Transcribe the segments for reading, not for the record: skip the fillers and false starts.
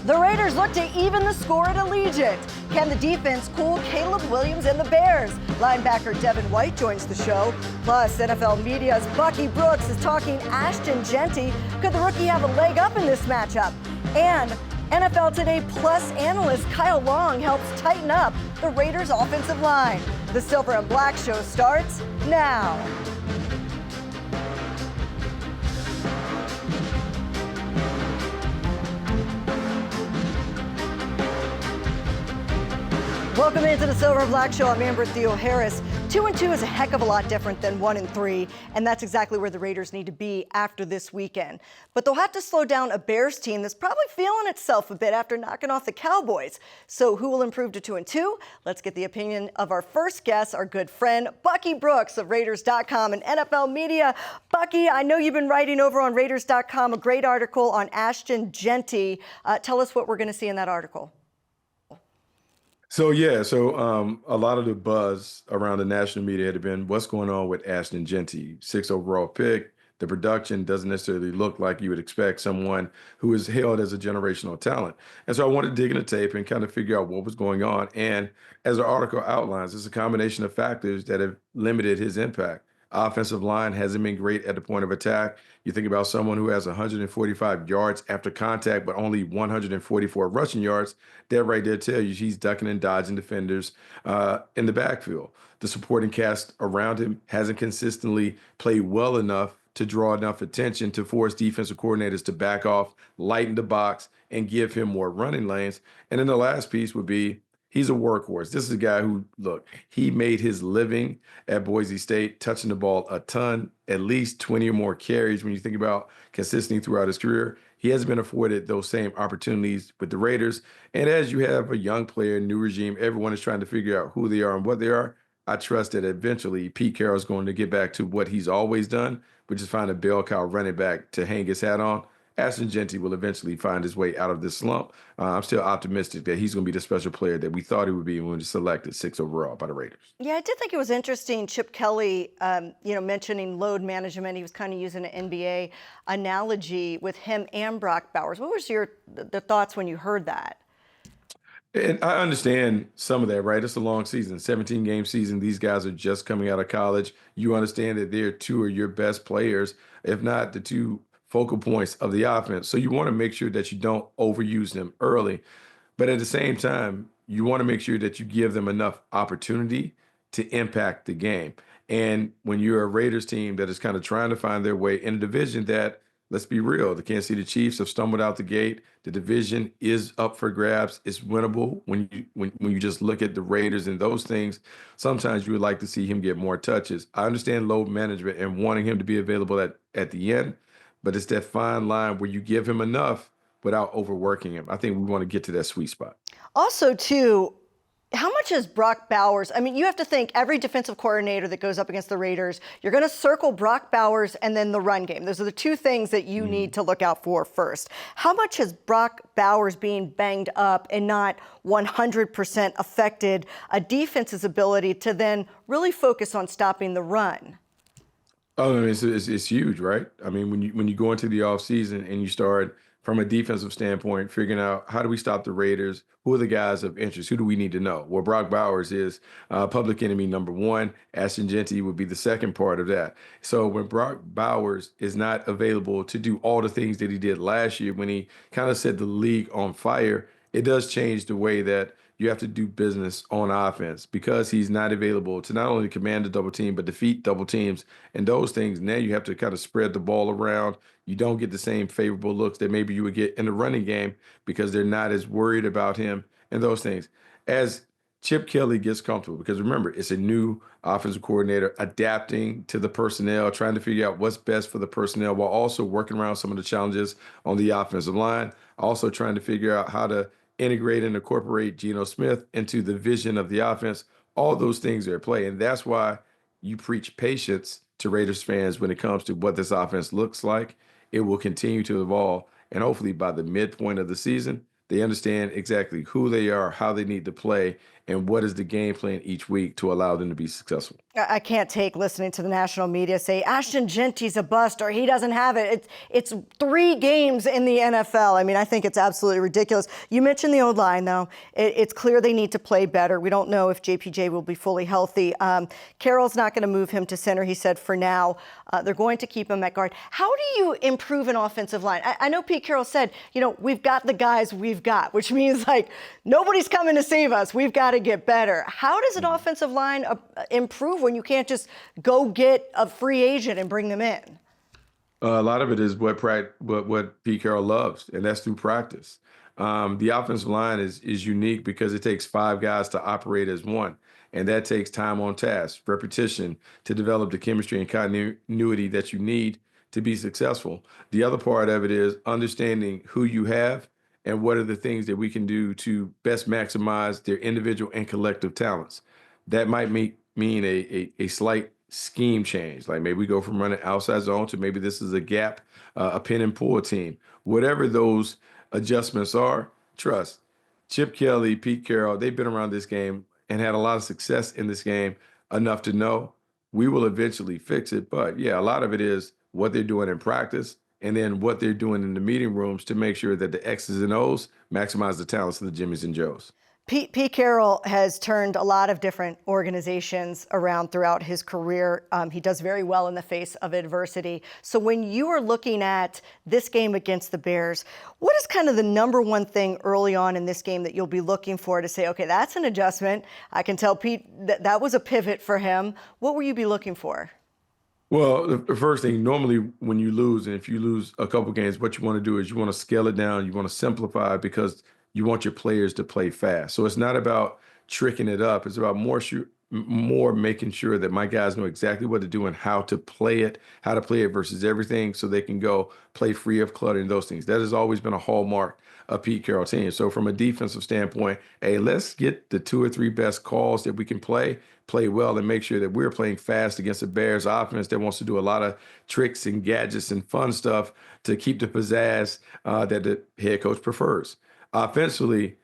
The Raiders look to even the score at Allegiant. Can the defense cool Caleb Williams and the Bears? Linebacker Devin White joins the show. Plus, NFL media's Bucky Brooks is talking Ashton Jeanty. Could the rookie have a leg up in this matchup? And NFL Today Plus analyst Kyle Long helps tighten up the Raiders' offensive line. The Silver and Black Show starts now. Welcome into the Silver and Black Show. I'm Amber Theoharis. 2-2 is a heck of a lot different than 1-3, and that's exactly where the Raiders need to be after this weekend. But they'll have to slow down a Bears team that's probably feeling itself a bit after knocking off the Cowboys. So who will improve to 2-2? Let's get the opinion of our first guest, our good friend, Bucky Brooks of Raiders.com and NFL Media. Bucky, I know you've been writing over on Raiders.com a great article on Ashton Jeanty. Tell us what we're going to see in that article. So a lot of the buzz around the national media had been what's going on with Ashton Jeanty, 6th overall pick. The production doesn't necessarily look like you would expect someone who is hailed as a generational talent. And so I wanted to dig in the tape and kind of figure out what was going on. And as the article outlines, it's a combination of factors that have limited his impact. Offensive line hasn't been great at the point of attack. You think about someone who has 145 yards after contact, but only 144 rushing yards. That right there tell you he's ducking and dodging defenders in the backfield. The supporting cast around him hasn't consistently played well enough to draw enough attention to force defensive coordinators to back off, lighten the box, and give him more running lanes. And then the last piece would be he's a workhorse. This is a guy who, look, he made his living at Boise State, touching the ball a ton, at least 20 or more carries when you think about consistency throughout his career. He hasn't been afforded those same opportunities with the Raiders. And as you have a young player, new regime, everyone is trying to figure out who they are and what they are. I trust that eventually Pete Carroll's going to get back to what he's always done, which is find a bell cow running back to hang his hat on. Ashton Jeanty will eventually find his way out of this slump. I'm still optimistic that he's going to be the special player that we thought he would be when he was selected 6th overall by the Raiders. Yeah, I did think it was interesting. Chip Kelly, mentioning load management. He was kind of using an NBA analogy with him and Brock Bowers. What was the thoughts when you heard that? And I understand some of that, right? It's a long season, 17-game season. These guys are just coming out of college. You understand that they're two of your best players, if not the two focal points of the offense. So you want to make sure that you don't overuse them early. But at the same time, you want to make sure that you give them enough opportunity to impact the game. And when you're a Raiders team that is kind of trying to find their way in a division that, let's be real, the Kansas City Chiefs have stumbled out the gate. The division is up for grabs. It's winnable when you just look at the Raiders and those things. Sometimes you would like to see him get more touches. I understand load management and wanting him to be available at the end, but it's that fine line where you give him enough without overworking him. I think we want to get to that sweet spot. Also, too, how much is Brock Bowers? I mean, you have to think every defensive coordinator that goes up against the Raiders, you're going to circle Brock Bowers and then the run game. Those are the two things that you need to look out for first. How much has Brock Bowers being banged up and not 100% affected a defense's ability to then really focus on stopping the run? Oh, I mean, it's huge, right? I mean, when you go into the offseason and you start from a defensive standpoint, figuring out how do we stop the Raiders? Who are the guys of interest? Who do we need to know? Well, Brock Bowers is public enemy number one. Ashton Jeanty would be the second part of that. So when Brock Bowers is not available to do all the things that he did last year, when he kind of set the league on fire, it does change the way that you have to do business on offense because he's not available to not only command a double team, but defeat double teams and those things. Now you have to kind of spread the ball around. You don't get the same favorable looks that maybe you would get in the running game because they're not as worried about him and those things. As Chip Kelly gets comfortable, because remember, it's a new offensive coordinator adapting to the personnel, trying to figure out what's best for the personnel while also working around some of the challenges on the offensive line, also trying to figure out how to integrate and incorporate Geno Smith into the vision of the offense. All those things are at play. And that's why you preach patience to Raiders fans when it comes to what this offense looks like. It will continue to evolve. And hopefully by the midpoint of the season, they understand exactly who they are, how they need to play, and what is the game plan each week to allow them to be successful. I can't take listening to the national media say Ashton Genty's a bust or he doesn't have it. It's 3 games in the NFL. I mean, I think it's absolutely ridiculous. You mentioned the O-line, though. It's clear they need to play better. We don't know if JPJ will be fully healthy. Carroll's not going to move him to center, he said, for now. They're going to keep him at guard. How do you improve an offensive line? I know Pete Carroll said, we've got the guys we've got, which means like nobody's coming to save us. We've got to get better. How does an offensive line improve when you can't just go get a free agent and bring them in? A lot of it is what Pete Carroll loves, and that's through practice. The offensive line is unique because it takes 5 guys to operate as one, and that takes time on task, repetition to develop the chemistry and continuity that you need to be successful. The other part of it is understanding who you have and what are the things that we can do to best maximize their individual and collective talents. That might mean a slight scheme change. Like maybe we go from running outside zone to maybe this is a gap, a pin and pull team. Whatever those adjustments are, trust. Chip Kelly, Pete Carroll, they've been around this game and had a lot of success in this game enough to know we will eventually fix it. But yeah, a lot of it is what they're doing in practice and then what they're doing in the meeting rooms to make sure that the X's and O's maximize the talents of the Jimmys and Joes. Pete Carroll has turned a lot of different organizations around throughout his career. He does very well in the face of adversity. So when you are looking at this game against the Bears, what is kind of the number one thing early on in this game that you'll be looking for to say, okay, that's an adjustment. I can tell Pete that was a pivot for him. What will you be looking for? Well, the first thing, normally when you lose, and if you lose a couple games, what you want to do is you want to scale it down. You want to simplify it because you want your players to play fast. So it's not about tricking it up. It's about more making sure that my guys know exactly what to do and how to play it versus everything so they can go play free of clutter and those things. That has always been a hallmark of Pete Carroll team. So from a defensive standpoint, hey, let's get the 2 or 3 best calls that we can play well, and make sure that we're playing fast against the Bears offense that wants to do a lot of tricks and gadgets and fun stuff to keep the pizzazz that the head coach prefers. Offensively,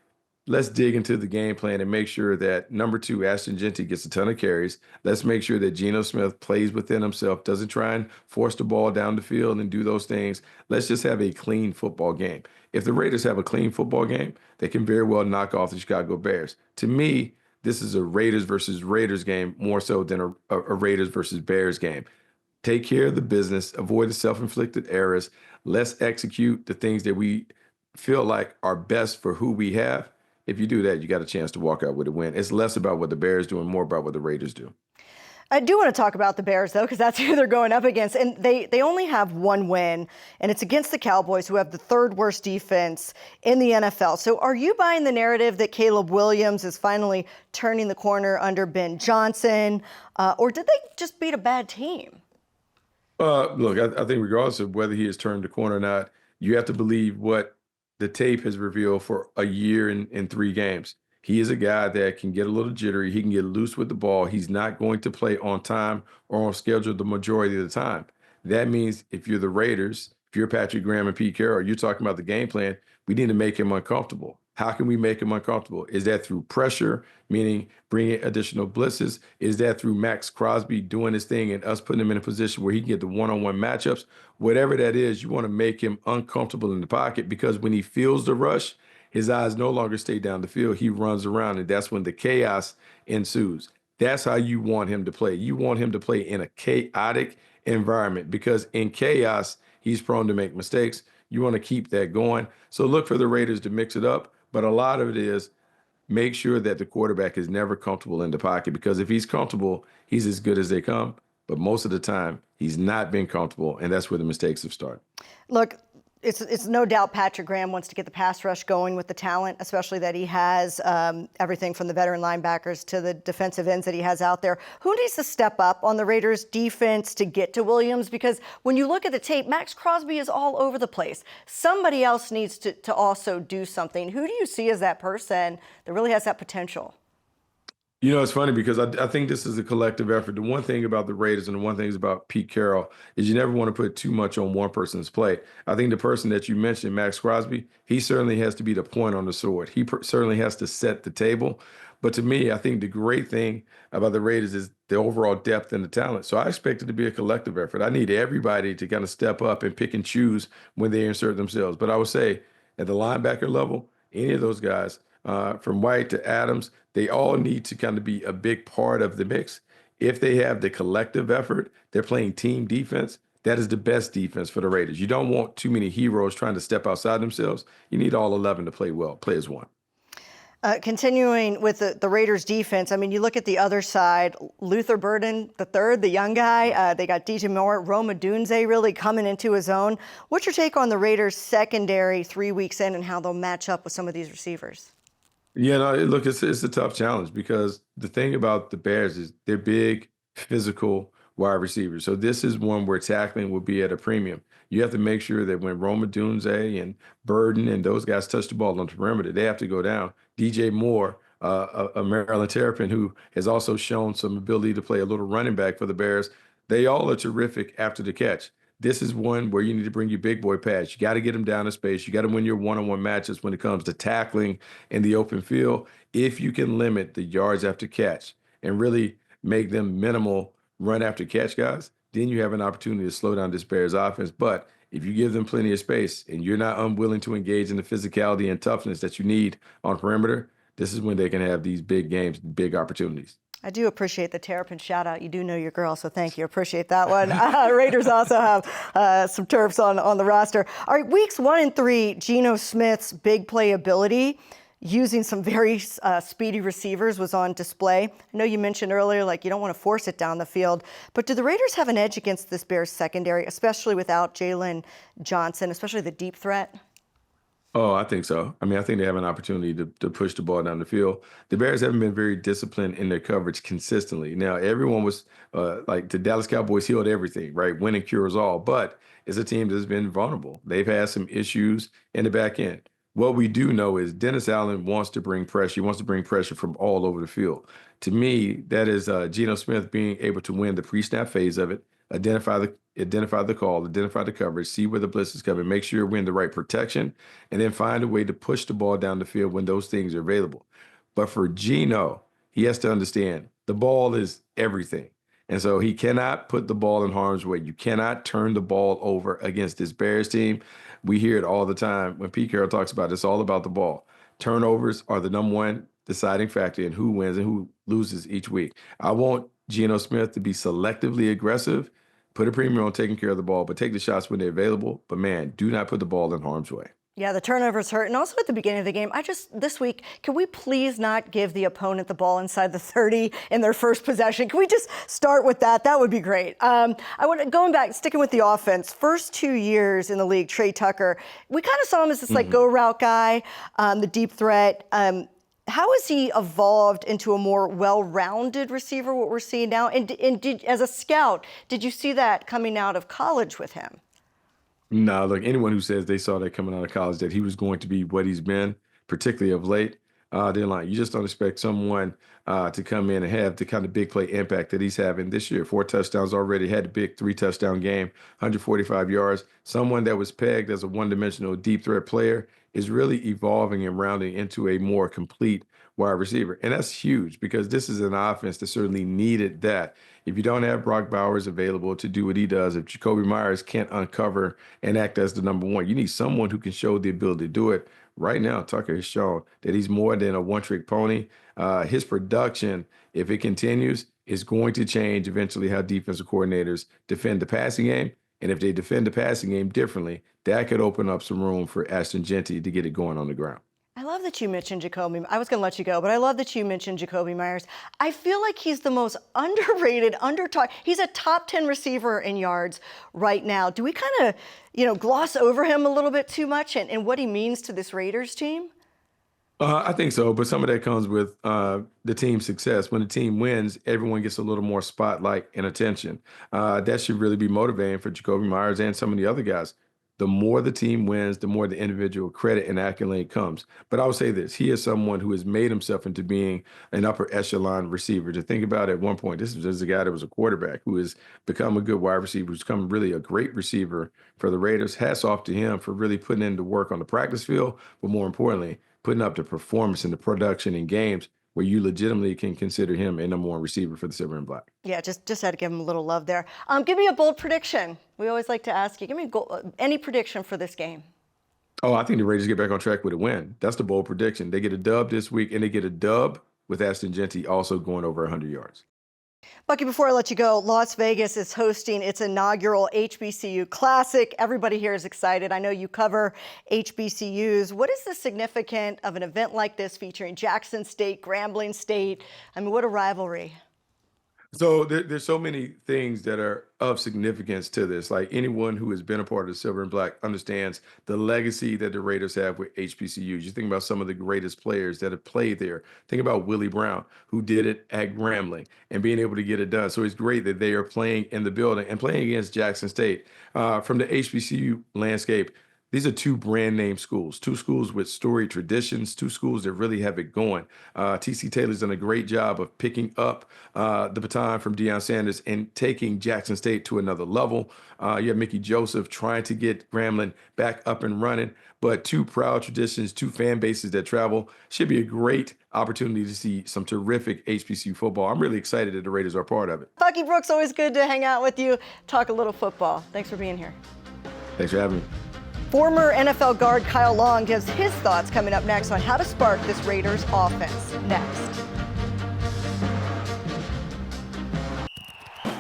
let's dig into the game plan and make sure that number 2, Ashton Genty gets a ton of carries. Let's make sure that Geno Smith plays within himself, doesn't try and force the ball down the field and do those things. Let's just have a clean football game. If the Raiders have a clean football game, they can very well knock off the Chicago Bears. To me, this is a Raiders versus Raiders game more so than a Raiders versus Bears game. Take care of the business, avoid the self-inflicted errors. Let's execute the things that we feel like are best for who we have. If you do that, you got a chance to walk out with a win. It's less about what the Bears do and more about what the Raiders do. I do want to talk about the Bears, though, because that's who they're going up against. And they only have 1 win, and it's against the Cowboys, who have the 3rd worst defense in the NFL. So are you buying the narrative that Caleb Williams is finally turning the corner under Ben Johnson, or did they just beat a bad team? Look, I think regardless of whether he has turned the corner or not, you have to believe what the tape has revealed for a year and 3 games. He is a guy that can get a little jittery. He can get loose with the ball. He's not going to play on time or on schedule the majority of the time. That means if you're the Raiders, if you're Patrick Graham and Pete Carroll, you're talking about the game plan, we need to make him uncomfortable. How can we make him uncomfortable? Is that through pressure, meaning bringing additional blitzes? Is that through Max Crosby doing his thing and us putting him in a position where he can get the one-on-one matchups? Whatever that is, you want to make him uncomfortable in the pocket because when he feels the rush, his eyes no longer stay down the field. He runs around, and that's when the chaos ensues. That's how you want him to play. You want him to play in a chaotic environment because in chaos, he's prone to make mistakes. You want to keep that going. So look for the Raiders to mix it up. But a lot of it is make sure that the quarterback is never comfortable in the pocket because if he's comfortable, he's as good as they come. But most of the time, he's not been comfortable, and that's where the mistakes have started. Look, it's no doubt Patrick Graham wants to get the pass rush going with the talent, especially that he has, everything from the veteran linebackers to the defensive ends that he has out there. Who needs to step up on the Raiders defense to get to Williams? Because when you look at the tape, Max Crosby is all over the place. Somebody else needs to also do something. Who do you see as that person that really has that potential? You know, it's funny because I think this is a collective effort. The one thing about the Raiders and the one thing about Pete Carroll is you never want to put too much on one person's plate. I think the person that you mentioned, Max Crosby, he certainly has to be the point on the sword. He certainly has to set the table. But to me, I think the great thing about the Raiders is the overall depth and the talent. So I expect it to be a collective effort. I need everybody to kind of step up and pick and choose when they insert themselves. But I would say at the linebacker level, any of those guys, from White to Adams, they all need to kind of be a big part of the mix. If they have the collective effort, they're playing team defense. That is the best defense for the Raiders. You don't want too many heroes trying to step outside themselves. You need all 11 to play well, play as one. Continuing with the Raiders defense, I mean, you look at the other side, Luther Burden the third, the young guy, they got DJ Moore, Rome Odunze really coming into his own. What's your take on the Raiders secondary 3 weeks in and how they'll match up with some of these receivers? Yeah, no, look, it's a tough challenge because the thing about the Bears is they're big, physical wide receivers. So this is one where tackling will be at a premium. You have to make sure that when Roma Dunze and Burden and those guys touch the ball on the perimeter, they have to go down. DJ Moore, a Maryland Terrapin who has also shown some ability to play a little running back for the Bears. They all are terrific after the catch. This is one where you need to bring your big boy pass. You got to get them down to space. You got to win your one-on-one matches when it comes to tackling in the open field. If you can limit the yards after catch and really make them minimal run after catch guys, then you have an opportunity to slow down this Bears offense. But if you give them plenty of space and you're not unwilling to engage in the physicality and toughness that you need on perimeter, this is when they can have these big games, big opportunities. I do appreciate the Terrapin shout out. You do know your girl, so thank you. Appreciate that one. Raiders also have some Terps on the roster. All right, weeks 1 and 3, Geno Smith's big playability using some very speedy receivers was on display. I know you mentioned earlier, like, you don't want to force it down the field, but do the Raiders have an edge against this Bears secondary, especially without Jalen Johnson, especially the deep threat? Oh, I think so. I mean, I think they have an opportunity to push the ball down the field. The Bears haven't been very disciplined in their coverage consistently. Now, everyone was like the Dallas Cowboys healed everything, right? Winning cures all, but it's a team that's been vulnerable. They've had some issues in the back end. What we do know is Dennis Allen wants to bring pressure. He wants to bring pressure from all over the field. To me, that is Geno Smith being able to win the pre-snap phase of it, identify the call, identify the coverage, see where the blitz is coming, make sure we're in the right protection, and then find a way to push the ball down the field when those things are available. But for Geno, he has to understand the ball is everything. And so he cannot put the ball in harm's way. You cannot turn the ball over against this Bears team. We hear it all the time when Pete Carroll talks about it. It's all about the ball. Turnovers are the number one deciding factor in who wins and who loses each week. I want Geno Smith to be selectively aggressive, put a premium on taking care of the ball, but take the shots when they're available. But man, do not put the ball in harm's way. Yeah, the turnovers hurt. And also at the beginning of the game, this week, can we please not give the opponent the ball inside the 30 in their first possession? Can we just start with that? That would be great. Going back, sticking with the offense, first 2 years in the league, Trey Tucker, we kind of saw him as this like go route guy, the deep threat. How has he evolved into a more well-rounded receiver, what we're seeing now? And as a scout, did you see that coming out of college with him? No, look, anyone who says they saw that coming out of college, that he was going to be what he's been, particularly of late, they're lying. You just don't expect someone to come in and have the kind of big play impact that he's having this year. 4 touchdowns already, had a big 3-touchdown game, 145 yards. Someone that was pegged as a one-dimensional deep threat player is really evolving and rounding into a more complete wide receiver. And that's huge because this is an offense that certainly needed that. If you don't have Brock Bowers available to do what he does, if Jacoby Myers can't uncover and act as the number one, you need someone who can show the ability to do it. Right now, Tucker has shown that he's more than a one-trick pony. His production, if it continues, is going to change eventually how defensive coordinators defend the passing game. And if they defend the passing game differently, that could open up some room for Ashton Jeanty to get it going on the ground. I love that you mentioned Jacoby. I was going to let you go, but I love that you mentioned Jacoby Myers. I feel like he's the most underrated, undertalked. He's a top 10 receiver in yards right now. Do we kind of, gloss over him a little bit too much and what he means to this Raiders team? I think so, but some of that comes with the team's success. When the team wins, everyone gets a little more spotlight and attention. That should really be motivating for Jacoby Myers and some of the other guys. The more the team wins, the more the individual credit and accolade comes. But I would say this, he is someone who has made himself into being an upper echelon receiver. To think about at one point, this is a guy that was a quarterback who has become a good wide receiver, who's become really a great receiver for the Raiders. Hats off to him for really putting in the work on the practice field, but more importantly, putting up the performance and the production in games where you legitimately can consider him a number one receiver for the Silver and Black. Yeah, just had to give him a little love there. Give me a bold prediction. We always like to ask you. Give me any prediction for this game. Oh, I think the Raiders get back on track with a win. That's the bold prediction. They get a dub this week, and they get a dub with Ashton Jeanty also going over 100 yards. Bucky, before I let you go, Las Vegas is hosting its inaugural HBCU Classic. Everybody here is excited. I know you cover HBCUs. What is the significance of an event like this featuring Jackson State, Grambling State? I mean, what a rivalry. So there's so many things that are of significance to this. Like anyone who has been a part of the Silver and Black understands the legacy that the Raiders have with HBCUs. You think about some of the greatest players that have played there. Think about Willie Brown, who did it at Grambling and being able to get it done. So it's great that they are playing in the building and playing against Jackson State. From the HBCU landscape, these are two brand name schools, two schools with storied traditions, two schools that really have it going. T.C. Taylor's done a great job of picking up the baton from Deion Sanders and taking Jackson State to another level. You have Mickey Joseph trying to get Grambling back up and running, but two proud traditions, two fan bases that travel. Should be a great opportunity to see some terrific HBCU football. I'm really excited that the Raiders are part of it. Bucky Brooks, always good to hang out with you, talk a little football. Thanks for being here. Thanks for having me. Former NFL guard Kyle Long gives his thoughts coming up next on how to spark this Raiders offense. Next.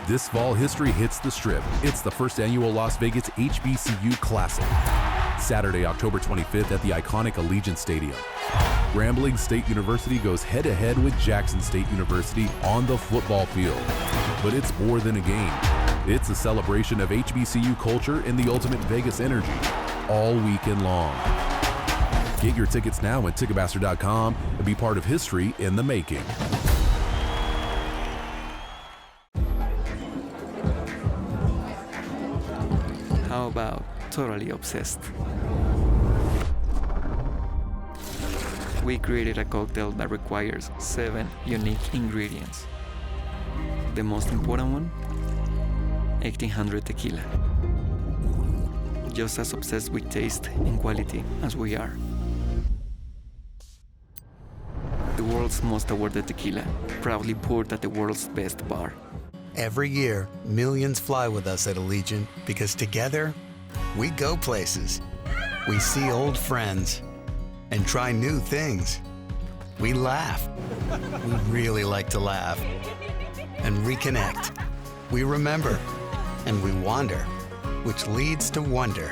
This fall, history hits the Strip. It's the first annual Las Vegas HBCU Classic. Saturday, October 25th at the iconic Allegiant Stadium. Grambling State University goes head-to-head with Jackson State University on the football field. But it's more than a game. It's a celebration of HBCU culture and the ultimate Vegas energy, all weekend long. Get your tickets now at Ticketmaster.com and be part of history in the making. How about Totally Obsessed? We created a cocktail that requires 7 unique ingredients. The most important one? 1800 tequila. Just as obsessed with taste and quality as we are. The world's most awarded tequila, proudly poured at the world's best bar. Every year, millions fly with us at Allegiant because together, we go places. We see old friends and try new things. We laugh. We really like to laugh. And reconnect. We remember. And we wander, which leads to wonder.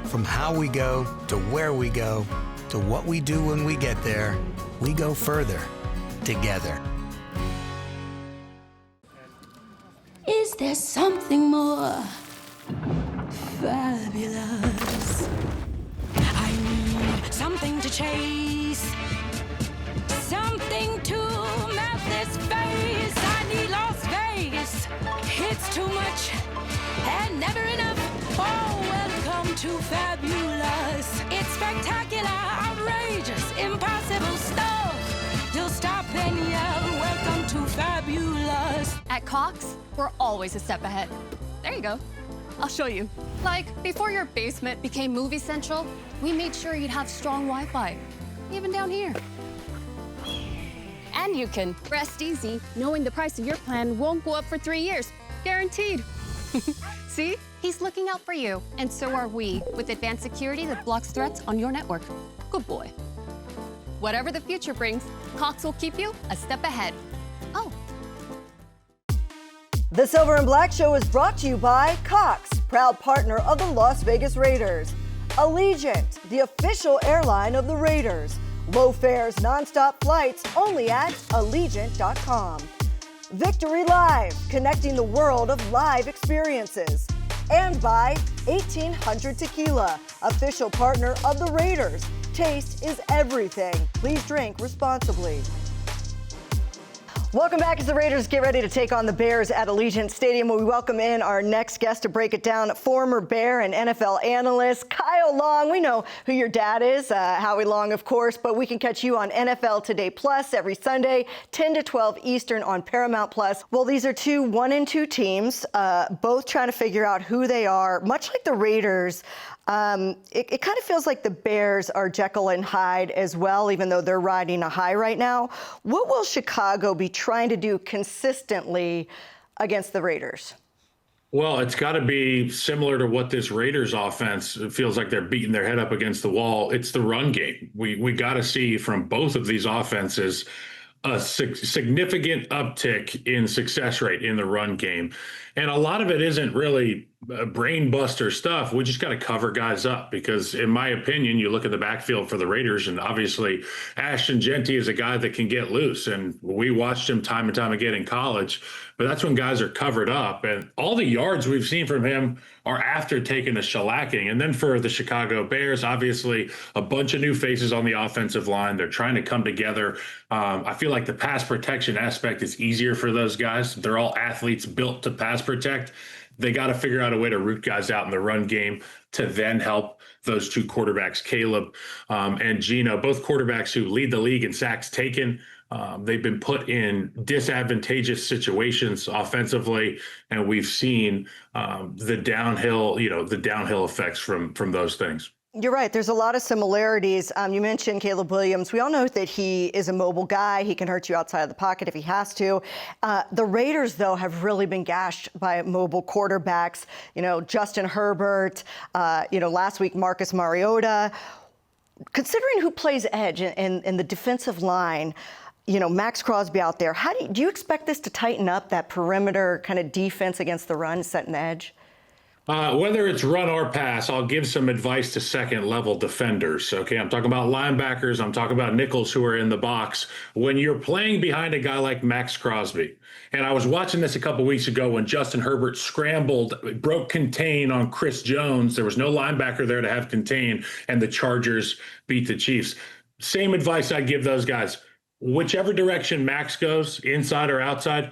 From how we go, to where we go, to what we do when we get there, we go further, together. Is there something more fabulous? I need something to chase, something to melt this face. I need Las Vegas. It's too much and never enough. Oh, welcome to fabulous. It's spectacular, outrageous, impossible stuff. You'll stop and yell, welcome to fabulous. At Cox, we're always a step ahead. There you go. I'll show you. Like, before your basement became Movie Central, we made sure you'd have strong Wi-Fi, even down here. And you can rest easy knowing the price of your plan won't go up for 3 years. Guaranteed. See? He's looking out for you. And so are we, with advanced security that blocks threats on your network. Good boy. Whatever the future brings, Cox will keep you a step ahead. Oh. The Silver and Black Show is brought to you by Cox, proud partner of the Las Vegas Raiders. Allegiant, the official airline of the Raiders. Low fares, nonstop flights, only at Allegiant.com. Victory Live, connecting the world of live experiences. And by 1800 Tequila, official partner of the Raiders. Taste is everything. Please drink responsibly. Welcome back as the Raiders get ready to take on the Bears at Allegiant Stadium. We welcome in our next guest to break it down, former Bear and NFL analyst, Kyle Long. We know who your dad is, Howie Long, of course, but we can catch you on NFL Today Plus every Sunday, 10 to 12 Eastern on Paramount Plus. Well, these are two 1-2 teams, both trying to figure out who they are, much like the Raiders. It kind of feels like the Bears are Jekyll and Hyde as well, even though they're riding a high right now. What will Chicago be trying to do consistently against the Raiders? Well, it's got to be similar to what this Raiders offense, it feels like they're beating their head up against the wall. It's the run game. We got to see from both of these offenses a significant uptick in success rate in the run game. And a lot of it isn't really brain buster stuff. We just got to cover guys up because, in my opinion, you look at the backfield for the Raiders, and obviously Ashton Jeanty is a guy that can get loose. And we watched him time and time again in college, but that's when guys are covered up. And all the yards we've seen from him are after taking a shellacking. And then for the Chicago Bears, obviously a bunch of new faces on the offensive line. They're trying to come together. I feel like the pass protection aspect is easier for those guys. They're all athletes built to pass protect. They got to figure out a way to root guys out in the run game to then help those two quarterbacks, Caleb and Geno, both quarterbacks who lead the league in sacks taken. They've been put in disadvantageous situations offensively, and we've seen the downhill effects from those things. You're right. There's a lot of similarities. You mentioned Caleb Williams. We all know that he is a mobile guy. He can hurt you outside of the pocket if he has to. The Raiders, though, have really been gashed by mobile quarterbacks. Justin Herbert, last week, Marcus Mariota. Considering who plays edge in the defensive line, Max Crosby out there, do you expect this to tighten up that perimeter kind of defense against the run, setting the edge? Whether it's run or pass, I'll give some advice to second-level defenders. Okay, I'm talking about linebackers. I'm talking about nickels who are in the box. When you're playing behind a guy like Max Crosby, and I was watching this a couple weeks ago when Justin Herbert broke contain on Chris Jones. There was no linebacker there to have contain, and the Chargers beat the Chiefs. Same advice I'd give those guys. Whichever direction Max goes, inside or outside,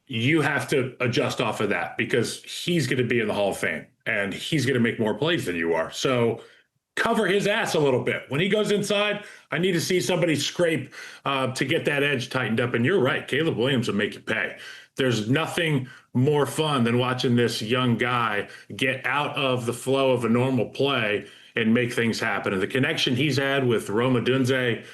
you have to adjust off of that because he's going to be in the Hall of Fame and he's going to make more plays than you are. So cover his ass a little bit. When he goes inside, I need to see somebody scrape to get that edge tightened up. And you're right, Caleb Williams will make you pay. There's nothing more fun than watching this young guy get out of the flow of a normal play and make things happen. And the connection he's had with Roma Dunze,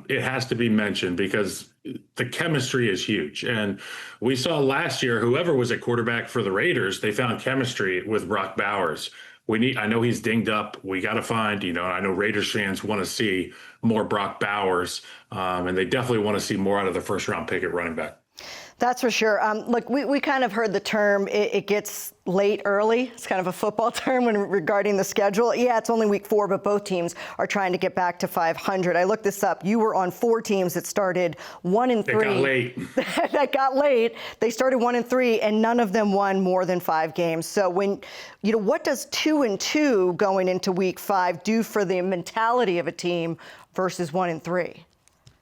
it has to be mentioned because the chemistry is huge. And we saw last year, whoever was at quarterback for the Raiders, they found chemistry with Brock Bowers. I know he's dinged up. We got to find, I know Raiders fans want to see more Brock Bowers, and they definitely want to see more out of the first round pick at running back. That's for sure. Look, we kind of heard the term, it gets late early. It's kind of a football term regarding the schedule. Yeah, it's only week 4, but both teams are trying to get back to 500. I looked this up. You were on 4 teams that started 1-3. It got late. That got late. They started 1-3, and none of them won more than 5 games. So what does 2-2 going into week 5 do for the mentality of a team versus 1-3?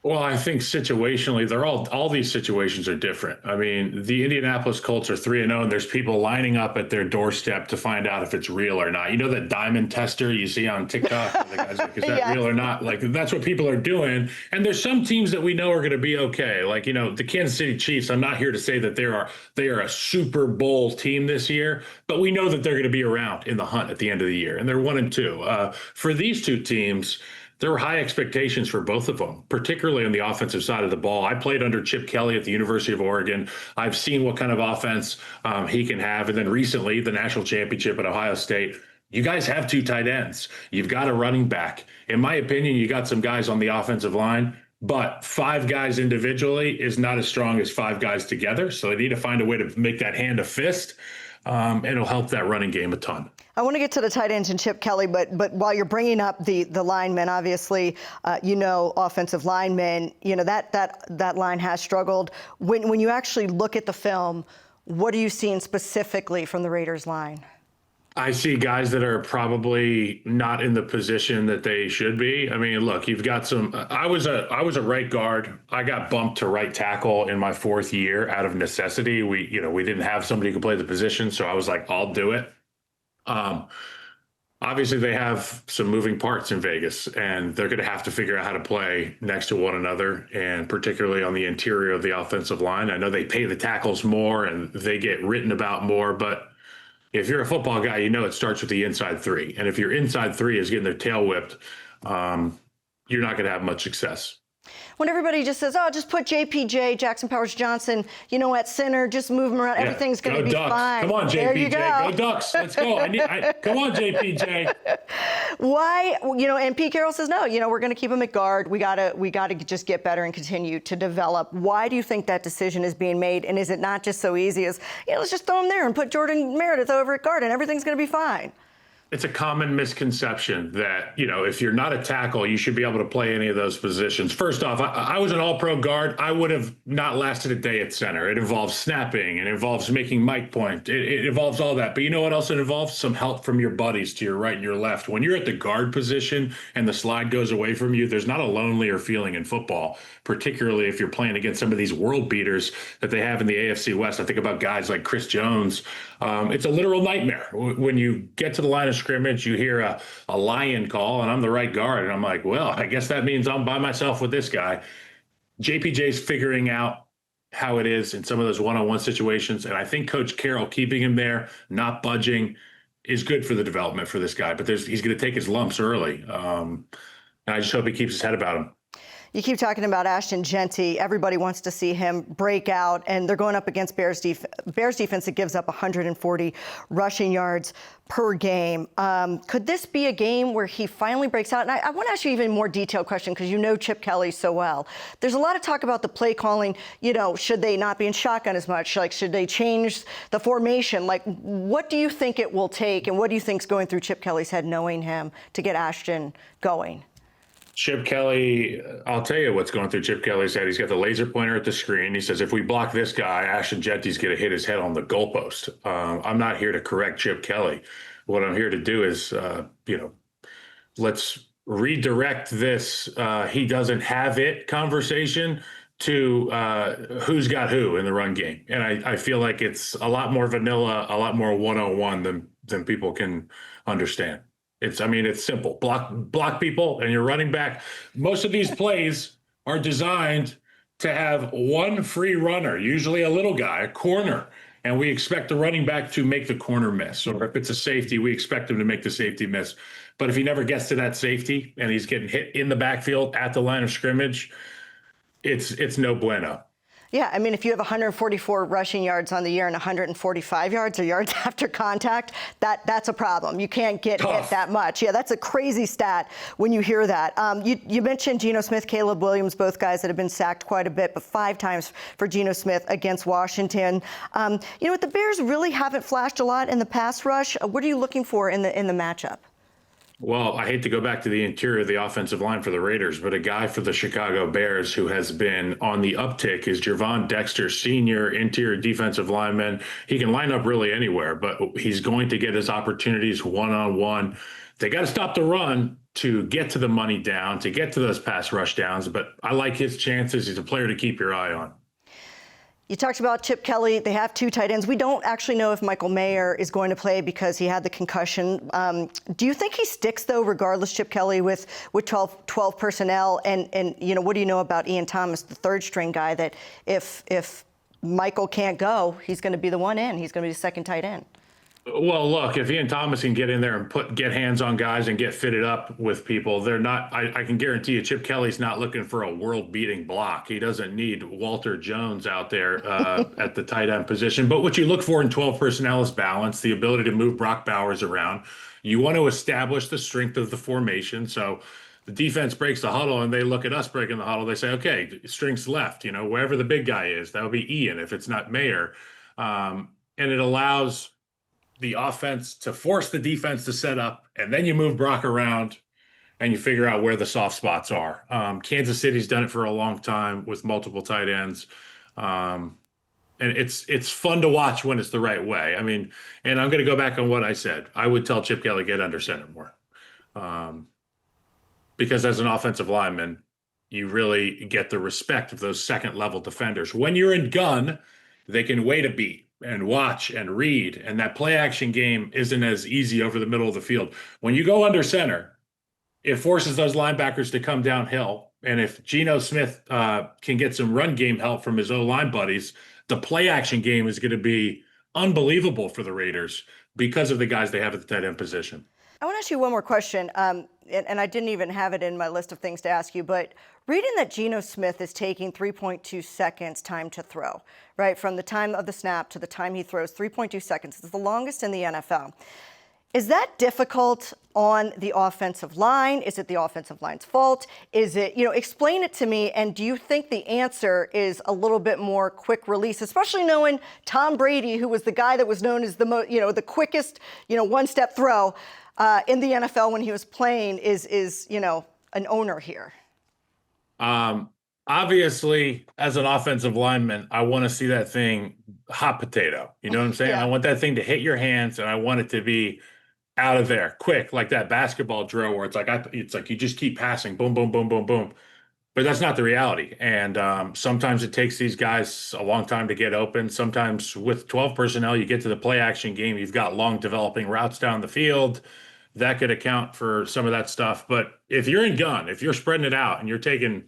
Well, I think situationally, all these situations are different. I mean, the Indianapolis Colts are 3-0, and there's people lining up at their doorstep to find out if it's real or not. You know that diamond tester you see on TikTok? The guy's like, is that real or not? Like, that's what people are doing. And there's some teams that we know are going to be okay. Like, the Kansas City Chiefs, I'm not here to say that they are a Super Bowl team this year, but we know that they're going to be around in the hunt at the end of the year, and they're 1-2. For these two teams, there were high expectations for both of them, particularly on the offensive side of the ball. I played under Chip Kelly at the University of Oregon. I've seen what kind of offense he can have. And then recently, the national championship at Ohio State. You guys have 2 tight ends. You've got a running back. In my opinion, you got some guys on the offensive line, but 5 guys individually is not as strong as 5 guys together. So they need to find a way to make that hand a fist. And it'll help that running game a ton. I want to get to the tight ends and Chip Kelly, but while you're bringing up the linemen, obviously, offensive linemen, that line has struggled. When you actually look at the film, what are you seeing specifically from the Raiders line? I see guys that are probably not in the position that they should be. I mean, look, you've got some. I was a right guard. I got bumped to right tackle in my 4th year out of necessity. We didn't have somebody who could play the position, so I was like, I'll do it. Obviously, they have some moving parts in Vegas, and they're going to have to figure out how to play next to one another, and particularly on the interior of the offensive line. I know they pay the tackles more and they get written about more, but If you're a football guy, you know it starts with the inside three. And if your inside three is getting their tail whipped, you're not going to have much success. When everybody just says, oh, just put JPJ, Jackson Powers Johnson, at center, just move him around. Yeah. Everything's going to be Ducks. fine. Come on, There you JPJ. go. Go Ducks. Let's go. Come on, JPJ. Why, and Pete Carroll says, no, we're going to keep him at guard. We got to just get better and continue to develop. Why do you think that decision is being made? And is it not just so easy as, let's just throw him there and put Jordan Meredith over at guard and everything's going to be fine? It's a common misconception that, if you're not a tackle, you should be able to play any of those positions. First off, I was an all-pro guard. I would have not lasted a day at center. It involves snapping. It involves making mic point. It involves all that. But you know what else it involves? Some help from your buddies to your right and your left. When you're at the guard position and the slide goes away from you, there's not a lonelier feeling in football, particularly if you're playing against some of these world beaters that they have in the AFC West. I think about guys like Chris Jones. It's a literal nightmare. When you get to the line of scrimmage, you hear a lion call, and I'm the right guard, and I'm like, well, I guess that means I'm by myself with this guy. JPJ's figuring out how it is in some of those one-on-one situations, and I think Coach Carroll keeping him there, not budging, is good for the development for this guy. But he's going to take his lumps early, and I just hope he keeps his head about him. You keep talking about Ashton Jeanty. Everybody wants to see him break out, and they're going up against Bears defense that gives up 140 rushing yards per game. Could this be a game where he finally breaks out? And I want to ask you even more detailed question because you know Chip Kelly so well. There's a lot of talk about the play calling. Should they not be in shotgun as much? Like, should they change the formation? Like, what do you think it will take, and what do you think's going through Chip Kelly's head, knowing him, to get Ashton going? Chip Kelly, I'll tell you what's going through Chip Kelly's head. He's got the laser pointer at the screen. He says, if we block this guy, Ashton Jeanty's going to hit his head on the goalpost. I'm not here to correct Chip Kelly. What I'm here to do is, let's redirect this he doesn't have it conversation to who's got who in the run game. And I feel like it's a lot more vanilla, a lot more one-on-one than people can understand. It's simple. Block people and you're running back. Most of these plays are designed to have one free runner, usually a little guy, a corner, and we expect the running back to make the corner miss. Or if it's a safety, we expect him to make the safety miss. But if he never gets to that safety and he's getting hit in the backfield at the line of scrimmage, it's no bueno. Yeah, if you have 144 rushing yards on the year and 145 yards or yards after contact, that's a problem. You can't get hit that much. Yeah, that's a crazy stat when you hear that. You mentioned Geno Smith, Caleb Williams, both guys that have been sacked quite a bit, but 5 times for Geno Smith against Washington. The Bears really haven't flashed a lot in the pass rush. What are you looking for in the matchup? Well, I hate to go back to the interior of the offensive line for the Raiders, but a guy for the Chicago Bears who has been on the uptick is Gervon Dexter, senior interior defensive lineman. He can line up really anywhere, but he's going to get his opportunities one-on-one. They got to stop the run to get to the money down, to get to those pass rush downs, but I like his chances. He's a player to keep your eye on. You talked about Chip Kelly. They have 2 tight ends. We don't actually know if Michael Mayer is going to play because he had the concussion. Do you think he sticks, though, regardless, Chip Kelly, with 12 personnel? And what do you know about Ian Thomas, the third-string guy, that if Michael can't go, he's going to be the one in. He's going to be the second tight end. Well, look, if Ian Thomas can get in there and get hands on guys and get fitted up with people, they're not. I can guarantee you, Chip Kelly's not looking for a world-beating block. He doesn't need Walter Jones out there at the tight end position. But what you look for in 12 personnel is balance, the ability to move Brock Bowers around. You want to establish the strength of the formation. So the defense breaks the huddle and they look at us breaking the huddle. They say, okay, strengths left, wherever the big guy is. That would be Ian if it's not Mayer. And it allows the offense to force the defense to set up, and then you move Brock around and you figure out where the soft spots are. Kansas City's done it for a long time with multiple tight ends. And it's fun to watch when it's the right way. And I'm going to go back on what I said. I would tell Chip Kelly, get under center more. Because as an offensive lineman, you really get the respect of those second level defenders. When you're in gun, they can wait a beat and watch and read, and that play action game isn't as easy over the middle of the field. When you go under center, it forces those linebackers to come downhill. And if Geno Smith can get some run game help from his O-line buddies, the play action game is going to be unbelievable for the Raiders. because of the guys they have at the tight end position. I want to ask you one more question, and I didn't even have it in my list of things to ask you, but reading that Geno Smith is taking 3.2 seconds time to throw, right? From the time of the snap to the time he throws, 3.2 seconds. It's the longest in the NFL. Is that difficult on the offensive line? Is it the offensive line's fault? Is it, explain it to me, and do you think the answer is a little bit more quick release, especially knowing Tom Brady, who was the guy that was known as the quickest, one-step throw, in the NFL when he was playing is an owner here? Obviously, as an offensive lineman, I want to see that thing hot potato. You know what I'm saying? Yeah. I want that thing to hit your hands, and I want it to be out of there quick, like that basketball drill where it's like you just keep passing, boom, boom, boom, boom, boom. But that's not the reality. And sometimes it takes these guys a long time to get open. Sometimes with 12 personnel, you get to the play action game, you've got long developing routes down the field. That could account for some of that stuff. But if you're in gun, if you're spreading it out and you're taking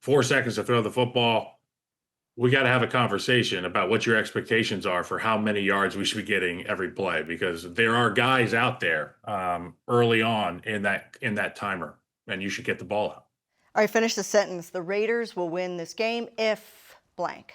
4 seconds to throw the football, we got to have a conversation about what your expectations are for how many yards we should be getting every play, because there are guys out there early on in that timer, and you should get the ball out. All right, finish the sentence. The Raiders will win this game if blank.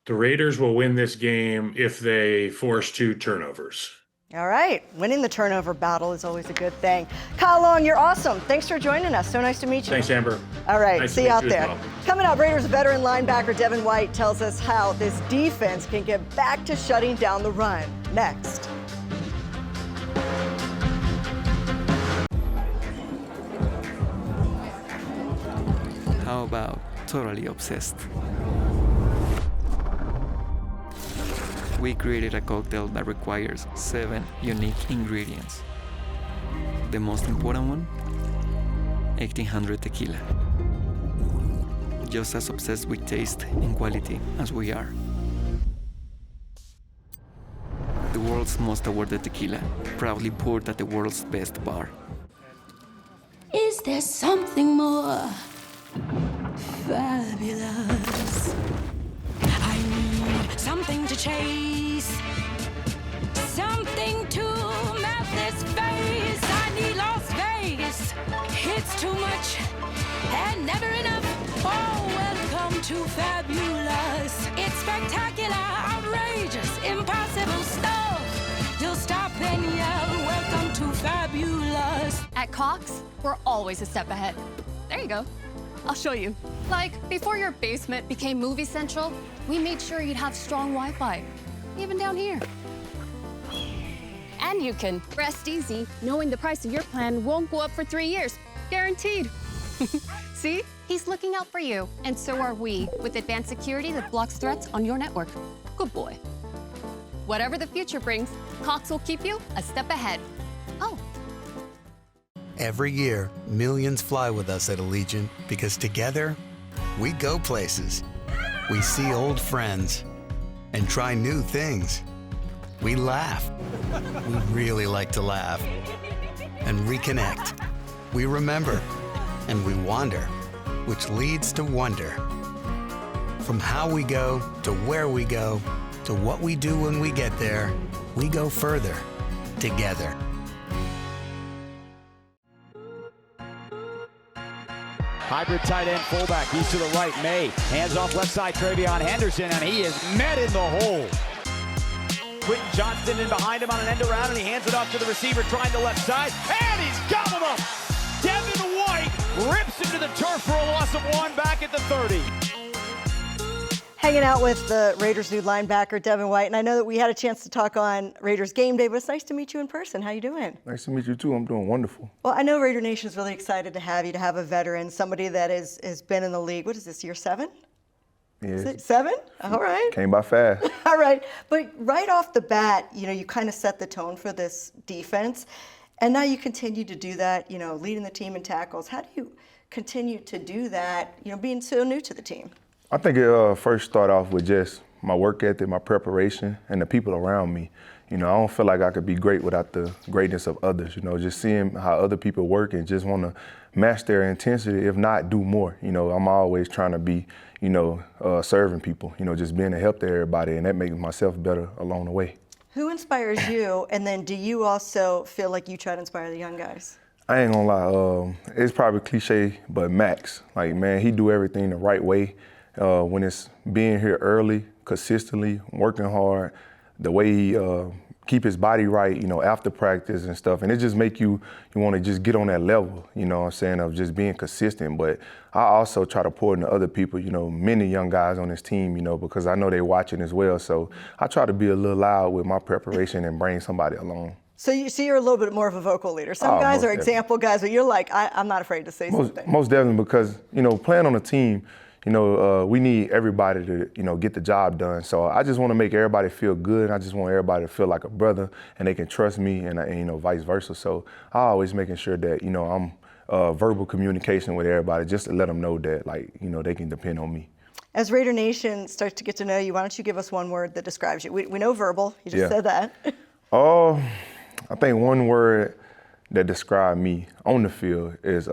The Raiders will win this game if they force 2 turnovers. All right, winning the turnover battle is always a good thing. Kyle Long, you're awesome. Thanks for joining us. So nice to meet you. Thanks, Amber. All right, Nice see to you meet out you as there. well. Coming up, Raiders veteran linebacker Devin White tells us how this defense can get back to shutting down the run. Next. How about totally obsessed? We created a cocktail that requires 7 unique ingredients. The most important one? 1800 tequila. Just as obsessed with taste and quality as we are. The world's most awarded tequila, proudly poured at the world's best bar. Is there something more fabulous? I need something to chase, something to melt this face. I need Las Vegas. It's too much and never enough. Oh, welcome to fabulous. It's spectacular, outrageous, impossible stuff. You'll stop and yell, welcome to fabulous. At Cox, we're always a step ahead. There you go. I'll show you. Like, before your basement became Movie Central, we made sure you'd have strong Wi-Fi, even down here. And you can rest easy knowing the price of your plan won't go up for 3 years. Guaranteed. See? He's looking out for you, and so are we, with advanced security that blocks threats on your network. Good boy. Whatever the future brings, Cox will keep you a step ahead. Oh. Every year, millions fly with us at Allegiant because together, we go places. We see old friends and try new things. We laugh. We really like to laugh. And reconnect. We remember. And we wander, which leads to wonder. From how we go to where we go to what we do when we get there, we go further together. Hybrid tight end fullback. He's to the right. May hands off left side. Travion Henderson, and he is met in the hole. Quentin Johnston in behind him on an end around, and he hands it off to the receiver trying the left side, and he's gobbled up. Devin White rips into the turf for a loss of 1 back at the 30. Hanging out with the Raiders' new linebacker, Devin White, and I know that we had a chance to talk on Raiders game day, but it's nice to meet you in person. How you doing? Nice to meet you too. I'm doing wonderful. Well, I know Raider Nation is really excited to have you, to have a veteran, somebody that has been in the league. What is this, year 7? Yeah. Is it 7? All right. Came by fast. All right. But right off the bat, you kind of set the tone for this defense. And now you continue to do that, leading the team in tackles. How do you continue to do that, being so new to the team? I think it first started off with just my work ethic, my preparation, and the people around me. I don't feel like I could be great without the greatness of others. Just seeing how other people work and just want to match their intensity, if not do more. I'm always trying to be, serving people, just being a help to everybody, and that makes myself better along the way. Who inspires you? And then do you also feel like you try to inspire the young guys? I ain't gonna lie, it's probably cliche, but Max, like, man, he do everything the right way. When it's being here early, consistently, working hard, the way he keep his body right, you know, after practice and stuff. And it just make you want to just get on that level, you know what I'm saying, of just being consistent. But I also try to pour into other people, you know, many young guys on this team, you know, because I know they're watching as well. So I try to be a little loud with my preparation and bring somebody along. So you're a little bit more of a vocal leader. Some guys are example guys, but you're like, I'm not afraid to say something. Most definitely, because, you know, playing on a team, you know, we need everybody to, you know, get the job done. So I just want to make everybody feel good. I just want everybody to feel like a brother and they can trust me and you know, vice versa. So I always making sure that, you know, I'm verbal communication with everybody just to let them know that, like, you know, they can depend on me. As Raider Nation starts to get to know you, why don't you give us one word that describes you? We know verbal. You just said that. I think one word that describes me on the field is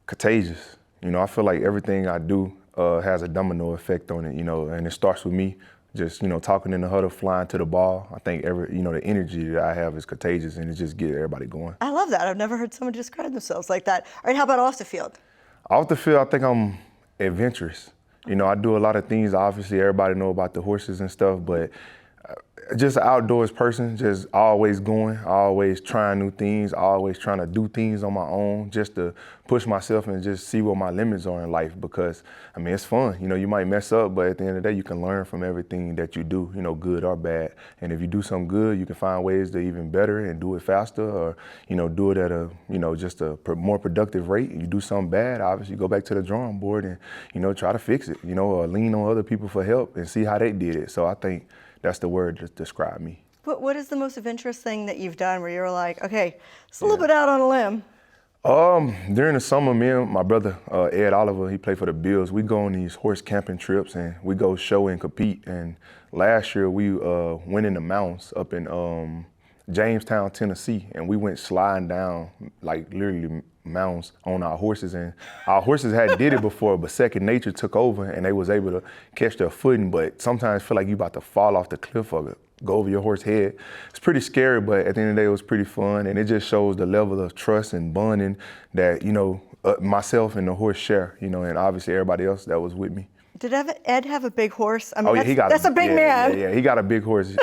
contagious. You know, I feel like everything I do has a domino effect on it, you know, and it starts with me just, you know, talking in the huddle, flying to the ball. I think you know, the energy that I have is contagious and it just gets everybody going. I love that. I've never heard someone describe themselves like that. All right, how about off the field? Off the field, I think I'm adventurous. You know, I do a lot of things. Obviously, everybody know about the horses and stuff, but just an outdoors person, just always going, always trying new things, always trying to do things on my own, just to push myself and just see what my limits are in life. Because, I mean, it's fun. You know, you might mess up, but at the end of the day, you can learn from everything that you do, you know, good or bad. And if you do something good, you can find ways to even better and do it faster, or, you know, do it at a, you know, just a more productive rate. You do something bad, obviously go back to the drawing board and, you know, try to fix it, you know, or lean on other people for help and see how they did it. So I think that's the word to describe me. What is the most adventurous thing that you've done where you're like, okay, it's a little bit out on a limb? During the summer, me and my brother, Ed Oliver, he played for the Bills. We go on these horse camping trips and we go show and compete. And last year we went in the mountains up in Jamestown, Tennessee, and we went sliding down, like literally mountains on our horses. And our horses hadn't did it before, but second nature took over and they was able to catch their footing. But sometimes feel like you about to fall off the cliff or go over your horse's head. It's pretty scary, but at the end of the day, it was pretty fun. And it just shows the level of trust and bonding that, you know, myself and the horse share, you know, and obviously everybody else that was with me. Did Ed have a big horse? I mean, that's a big man. Yeah, he got a big horse.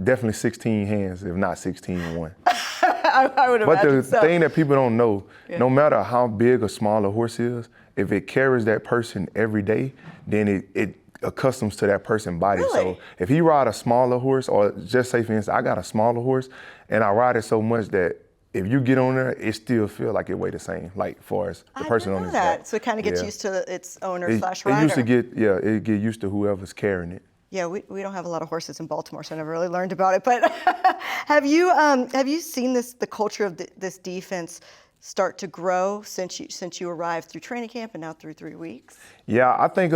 Definitely 16 hands, if not 16 in one. I would imagine. But the thing that people don't know, no matter how big or small a horse is, if it carries that person every day, then it accustoms to that person's body. Really? So if he ride a smaller horse, or just say for instance, I got a smaller horse and I ride it so much that if you get on there, it still feel like it weigh the same, like far as the person on his back. So it kind of gets used to its owner / rider. It used to it get used to whoever's carrying it. Yeah, we don't have a lot of horses in Baltimore, so I never really learned about it. But have you seen the culture of this defense start to grow since you arrived through training camp and now through 3 weeks? Yeah, I think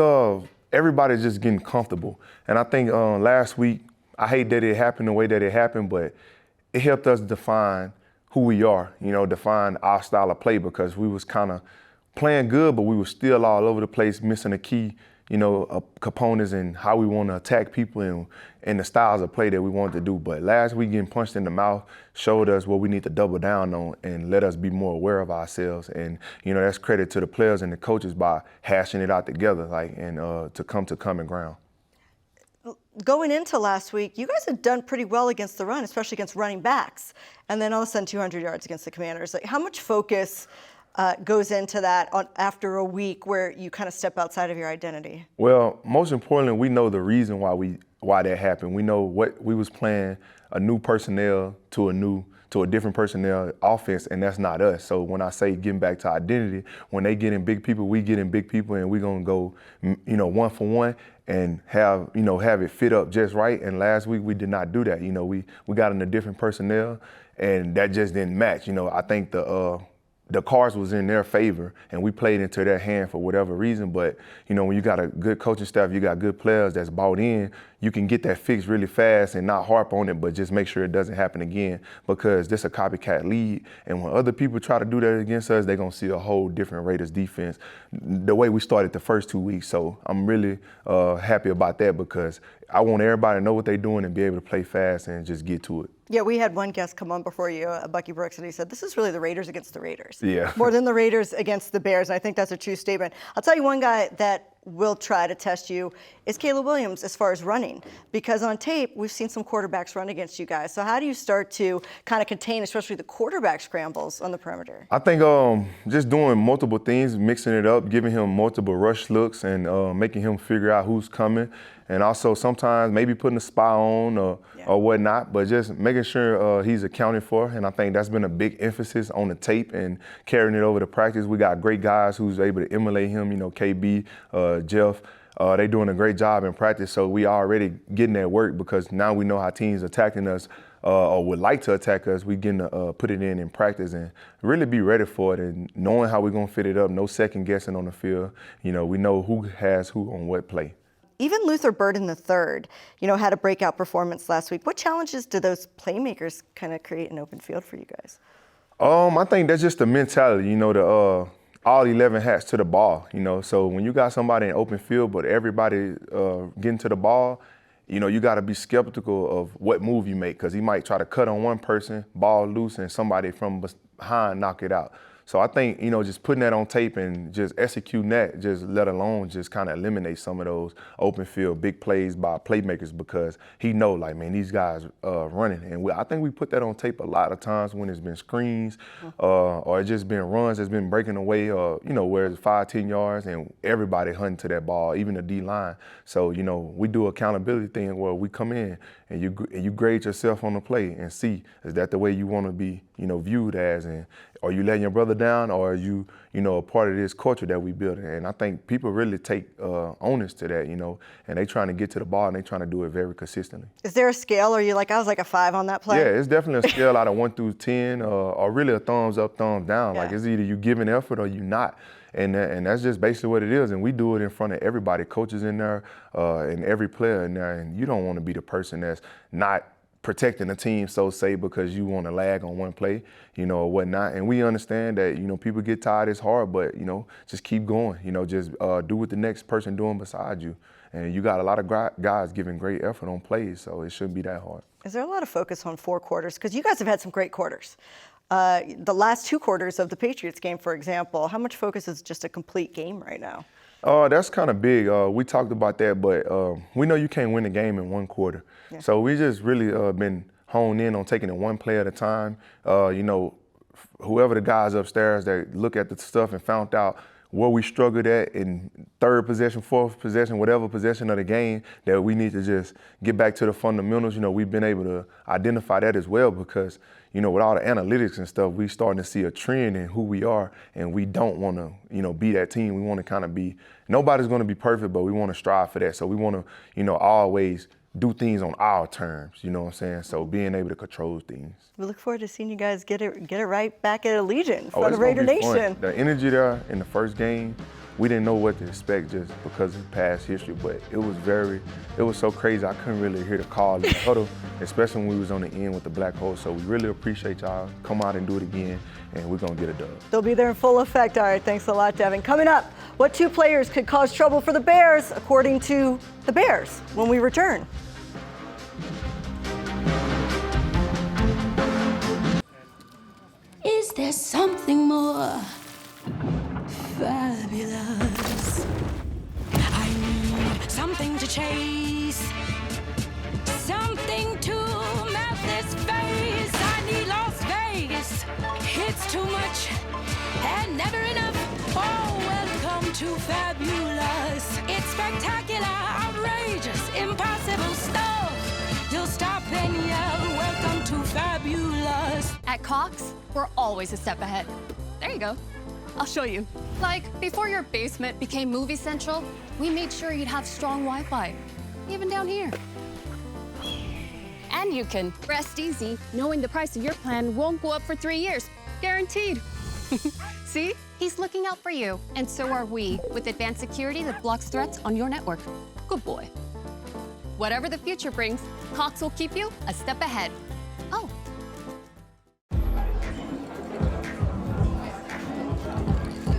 everybody's just getting comfortable, and I think last week, I hate that it happened the way that it happened, but it helped us define who we are. You know, define our style of play, because we was kind of playing good, but we were still all over the place, missing a key, you know, components in how we want to attack people and the styles of play that we wanted to do. But last week, getting punched in the mouth showed us what we need to double down on and let us be more aware of ourselves. And, you know, that's credit to the players and the coaches by hashing it out together, like, and to come to common ground. Going into last week, you guys had done pretty well against the run, especially against running backs. And then all of a sudden, 200 yards against the Commanders. Like, how much focus goes into that after a week where you kind of step outside of your identity? Well, most importantly, we know the reason why that happened. We know what we was playing a new personnel to a different personnel offense, and that's not us. So when I say getting back to identity, when they get in big people, we get in big people, and we're gonna go, you know, 1 for 1 and have it fit up just right. And last week we did not do that. You know, we got in a different personnel, and that just didn't match. You know, I think the the cards was in their favor and we played into their hand for whatever reason. But, you know, when you got a good coaching staff, you got good players that's bought in, you can get that fixed really fast and not harp on it, but just make sure it doesn't happen again, because this a copycat league. And when other people try to do that against us, they're going to see a whole different Raiders defense the way we started the first 2 weeks. So I'm really happy about that, because I want everybody to know what they're doing and be able to play fast and just get to it. Yeah, we had one guest come on before you, Bucky Brooks, and he said, this is really the Raiders against the Raiders. Yeah. More than the Raiders against the Bears, and I think that's a true statement. I'll tell you one guy that will try to test you is Caleb Williams as far as running, because on tape, we've seen some quarterbacks run against you guys. So how do you start to kind of contain, especially the quarterback scrambles on the perimeter? I think just doing multiple things, mixing it up, giving him multiple rush looks and making him figure out who's coming. And also sometimes maybe putting a spy on or whatnot, but just making sure he's accounted for. And I think that's been a big emphasis on the tape and carrying it over to practice. We got great guys who's able to emulate him, you know, KB, Jeff. They're doing a great job in practice, so we already getting that work, because now we know how teams attacking us or would like to attack us. We getting to put it in practice and really be ready for it, and knowing how we're going to fit it up, no second guessing on the field. You know, we know who has who on what play. Even Luther Burden III, you know, had a breakout performance last week. What challenges do those playmakers kind of create an open field for you guys? I think that's just the mentality, you know, the all 11 hats to the ball, you know. So when you got somebody in open field, but everybody getting to the ball, you know, you got to be skeptical of what move you make, because he might try to cut on one person, ball loose, and somebody from behind knock it out. So I think, you know, just putting that on tape and just executing that, just let alone just kind of eliminate some of those open field big plays by playmakers, because he know, like, man, these guys running. And I think we put that on tape a lot of times when it's been screens or it's just been runs that's been breaking away, you know, where it's 5-10 yards and everybody hunting to that ball, even the D-line. So, you know, we do accountability thing where we come in and you grade yourself on the play and see, is that the way you want to be, you know, viewed as, and are you letting your brother down, or are you, you know, a part of this culture that we build? And I think people really take onus to that, you know, and they trying to get to the ball and they trying to do it very consistently. Is there a scale? Or are you like, I was like a 5 on that play? Yeah, it's definitely a scale out of 1 through 10, or really a thumbs up, thumbs down. Yeah. Like, it's either you giving effort or you not. And that's just basically what it is. And we do it in front of everybody, coaches in there, and every player in there. And you don't want to be the person that's not protecting the team, so say, because you want to lag on one play, you know, or whatnot. And we understand that, you know, people get tired, it's hard, but, you know, just keep going. You know, just do what the next person doing beside you. And you got a lot of guys giving great effort on plays, so it shouldn't be that hard. Is there a lot of focus on 4 quarters? Because you guys have had some great quarters. The last 2 quarters of the Patriots game, for example, how much focus is just a complete game right now? That's kind of big. We talked about that, but we know you can't win a game in 1 quarter. Yeah. So we just really been honed in on taking it 1 play at a time. You know, whoever the guys upstairs that look at the stuff and found out where we struggled at in 3rd possession, 4th possession, whatever possession of the game, that we need to just get back to the fundamentals. You know, we've been able to identify that as well, because, you know, with all the analytics and stuff, we starting to see a trend in who we are, and we don't want to, you know, be that team. We want to kind of be, nobody's going to be perfect, but we want to strive for that. So we want to, you know, always do things on our terms, you know what I'm saying? So being able to control things. We look forward to seeing you guys get it right back at Allegiant for the Raider Nation. The energy there in the first game, we didn't know what to expect just because of past history, but it was so crazy. I couldn't really hear the call in the huddle, especially when we was on the end with the black hole. So we really appreciate y'all. Come out and do it again, and we're gonna get a dub. They'll be there in full effect. All right, thanks a lot, Devin. Coming up, what 2 players could cause trouble for the Bears, according to the Bears, when we return. Is there something more fabulous? I need something to chase, something to melt this face. I need Las Vegas. It's too much and never enough. Oh, welcome to fabulous. It's spectacular, outrageous, impossible stuff. You'll stop and yell, welcome to fabulous. At Cox, we're always a step ahead. There you go. I'll show you. Like, before your basement became Movie Central, we made sure you'd have strong Wi-Fi, even down here. And you can rest easy knowing the price of your plan won't go up for 3 years, guaranteed. See? He's looking out for you, and so are we, with advanced security that blocks threats on your network. Good boy. Whatever the future brings, Cox will keep you a step ahead. Oh.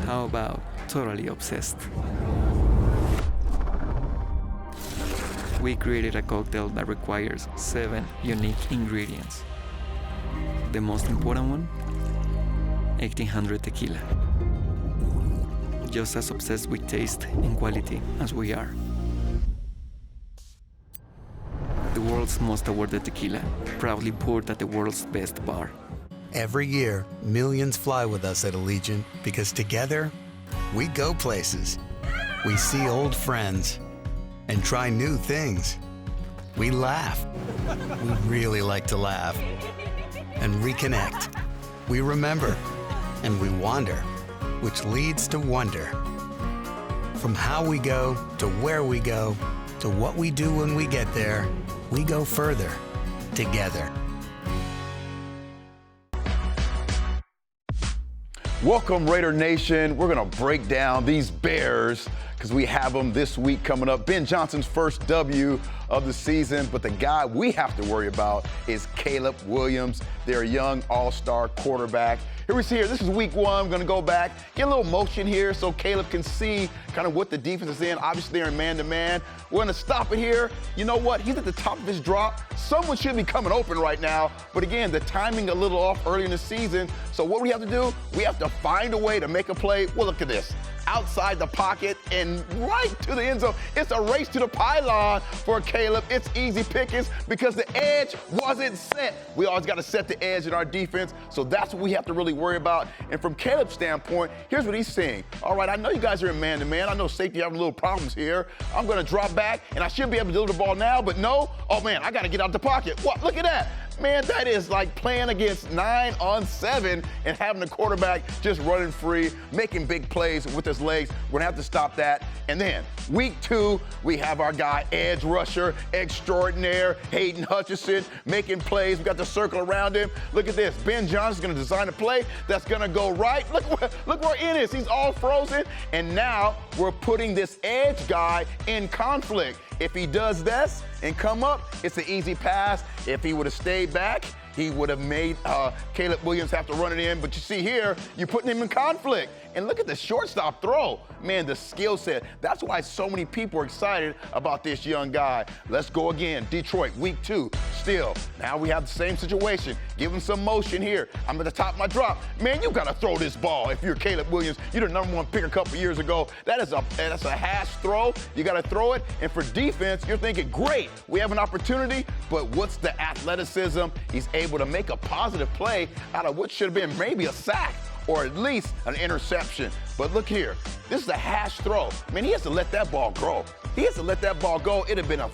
How about totally obsessed? We created a cocktail that requires 7 unique ingredients. The most important one, 1800 tequila. Just as obsessed with taste and quality as we are. The world's most awarded tequila, proudly poured at the world's best bar. Every year, millions fly with us at Allegiant because together, we go places. We see old friends and try new things. We laugh. We really like to laugh. And reconnect. We remember. And we wander, which leads to wonder. From how we go to where we go to what we do when we get there, we go further together. Welcome, Raider Nation. We're going to break down these Bears because we have them this week coming up. Ben Johnson's first W of the season, but the guy we have to worry about is Caleb Williams, their young all-star quarterback. Here, this is week 1. We're going to go back, get a little motion here so Caleb can see kind of what the defense is in. Obviously, they're in man-to-man. We're going to stop it here. You know what? He's at the top of his drop. Someone should be coming open right now. But again, the timing a little off early in the season. So what we have to do, we have to find a way to make a play. Well, look at this. Outside the pocket and right to the end zone. It's a race to the pylon for Caleb. It's easy pickings because the edge wasn't set. We always got to set the edge in our defense, so that's what we have to really worry about. And from Caleb's standpoint, here's what he's saying. All right, I know you guys are in man-to-man. I know safety having little problems here. I'm going to drop back, and I should be able to deliver the ball now, but no. Oh, man, I got to get out the pocket. What? Look at that. Man, that is like playing against 9-on-7 and having the quarterback just running free, making big plays with his legs. We're going to have to stop that. And then week 2, we have our guy, edge rusher extraordinaire, Hayden Hutchinson, making plays. We got the circle around him. Look at this. Ben Johnson's going to design a play that's going to go right. Look where it is. He's all frozen. And now we're putting this edge guy in conflict. If he does this and come up, it's an easy pass. If he would have stayed back, he would have made Caleb Williams have to run it in. But you see here, you're putting him in conflict. And look at the shortstop throw. Man, the skill set. That's why so many people are excited about this young guy. Let's go again. Detroit, week 2. Still, now we have the same situation. Give him some motion here. I'm at the top of my drop. Man, you got to throw this ball. If you're Caleb Williams, you're the number 1 pick a couple years ago. That's a hash throw. You got to throw it. And for defense, you're thinking, great, we have an opportunity. But what's the athleticism? He's able to make a positive play out of what should have been maybe a sack, or at least an interception. But look here, this is a hash throw. Man, he has to let that ball grow. He has to let that ball go. It'd have been a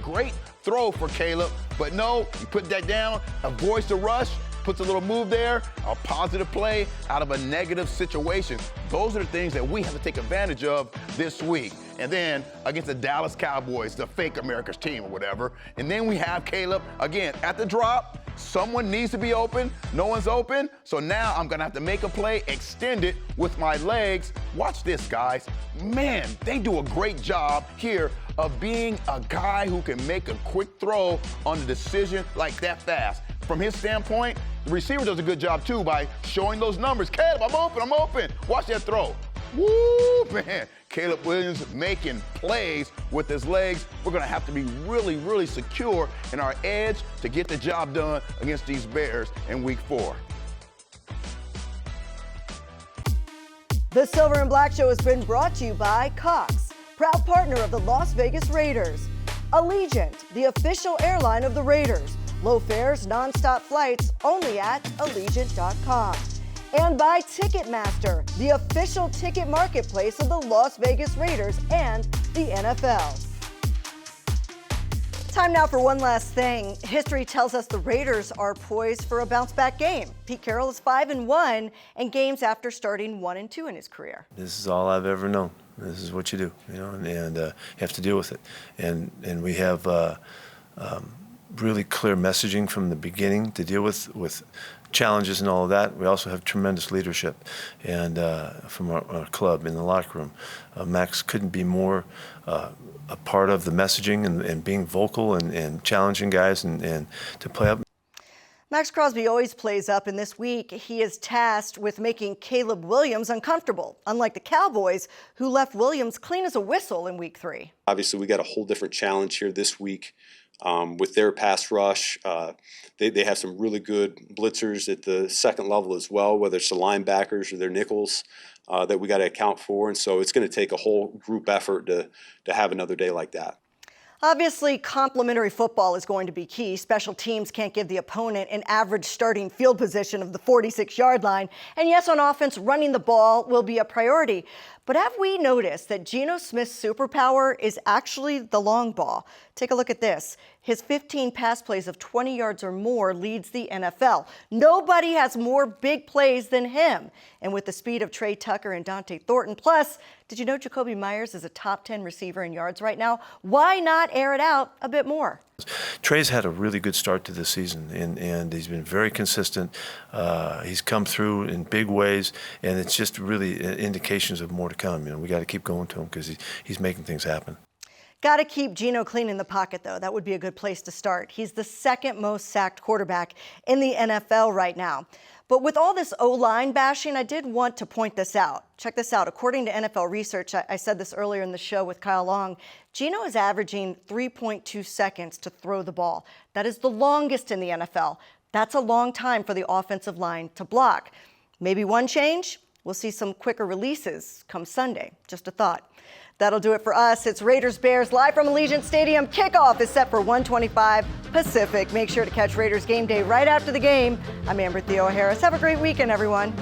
great throw for Caleb, but no, you put that down, avoids the rush, puts a little move there, a positive play out of a negative situation. Those are the things that we have to take advantage of this week. And then against the Dallas Cowboys, the fake America's team or whatever. And then we have Caleb, again, at the drop. Someone needs to be open. No one's open. So now I'm going to have to make a play, extend it with my legs. Watch this, guys. Man, they do a great job here of being a guy who can make a quick throw on the decision like that fast. From his standpoint, the receiver does a good job, too, by showing those numbers. Caleb, I'm open. Watch that throw. Woo, man. Caleb Williams making plays with his legs. We're going to have to be really secure in our edge to get the job done against these Bears in week 4. The Silver and Black Show has been brought to you by Cox, proud partner of the Las Vegas Raiders. Allegiant, the official airline of the Raiders. Low fares, nonstop flights, only at Allegiant.com. And by Ticketmaster, the official ticket marketplace of the Las Vegas Raiders and the NFL. Time now for one last thing. History tells us the Raiders are poised for a bounce-back game. Pete Carroll is 5-1 in games after starting 1-2 in his career. This is all I've ever known. This is what you do, and you have to deal with it. And we have really clear messaging from the beginning to deal with challenges and all of that, we also have tremendous leadership and from our club in the locker room. Max couldn't be more a part of the messaging and being vocal and challenging guys and to play up. Max Crosby always plays up, and this week he is tasked with making Caleb Williams uncomfortable, unlike the Cowboys, who left Williams clean as a whistle in Week 3. Obviously, we got a whole different challenge here this week with their pass rush. They have some really good blitzers at the second level as well, whether it's the linebackers or their nickels that we got to account for. And so it's going to take a whole group effort to have another day like that. Obviously, complementary football is going to be key. Special teams can't give the opponent an average starting field position of the 46-yard line. And yes, on offense, running the ball will be a priority. But have we noticed that Geno Smith's superpower is actually the long ball? Take a look at this. His 15 pass plays of 20 yards or more leads the NFL. Nobody has more big plays than him. And with the speed of Trey Tucker and Dante Thornton, plus, did you know Jacoby Myers is a top 10 receiver in yards right now? Why not air it out a bit more? Trey's had a really good start to this season, and he's been very consistent. He's come through in big ways, and it's just really indications of more to come. You know, we got to keep going to him because he's making things happen. Got to keep Geno clean in the pocket, though. That would be a good place to start. He's the second most sacked quarterback in the NFL right now. But with all this O-line bashing, I did want to point this out. Check this out. According to NFL research, I said this earlier in the show with Kyle Long, Geno is averaging 3.2 seconds to throw the ball. That is the longest in the NFL. That's a long time for the offensive line to block. Maybe one change? We'll see some quicker releases come Sunday. Just a thought. That'll do it for us. It's Raiders-Bears live from Allegiant Stadium. Kickoff is set for 1:25 Pacific. Make sure to catch Raiders game day right after the game. I'm Amber Theoharis. Have a great weekend, everyone.